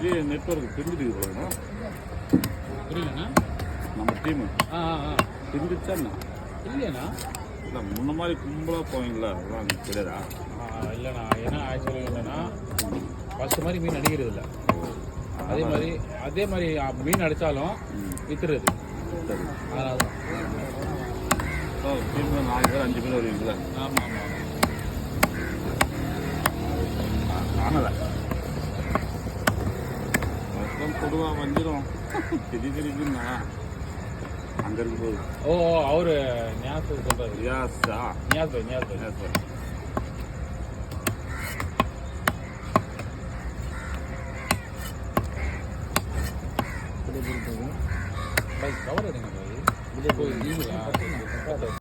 பெரிய நெட்வொர்க் பிரிஞ்சுட்டு போகணும்னா புரியலண்ணா நம்ம டீமு ஆ பிரிஞ்சிச்சாண்ணா இல்லையாண்ணா இல்லை முன்ன மாதிரி கும்பலாக போவீங்களா அதெல்லாம் எனக்கு தெரியாதா இல்லைண்ணா ஏன்னா ஆக்சுவலி என்னன்னா ஃபஸ்ட்டு மாதிரி மீன் அடிக்கிறது இல்லை அதே மாதிரி மீன் அடித்தாலும் வித்துறது சரி அதனால தான் டீமில் 4 பேர் 5 பேர் வருவீங்களா ஆமாம் காணலை வருஷம் பொதுவாக வந்துடும் திடீர்னா அங்கே இருக்கும்போது ஓ அவரு ஞாபகம் சொல்றாரு ரியாஸா ஞாபகம் ரியாஸ் பாய் கவர் எடுங்க பாய்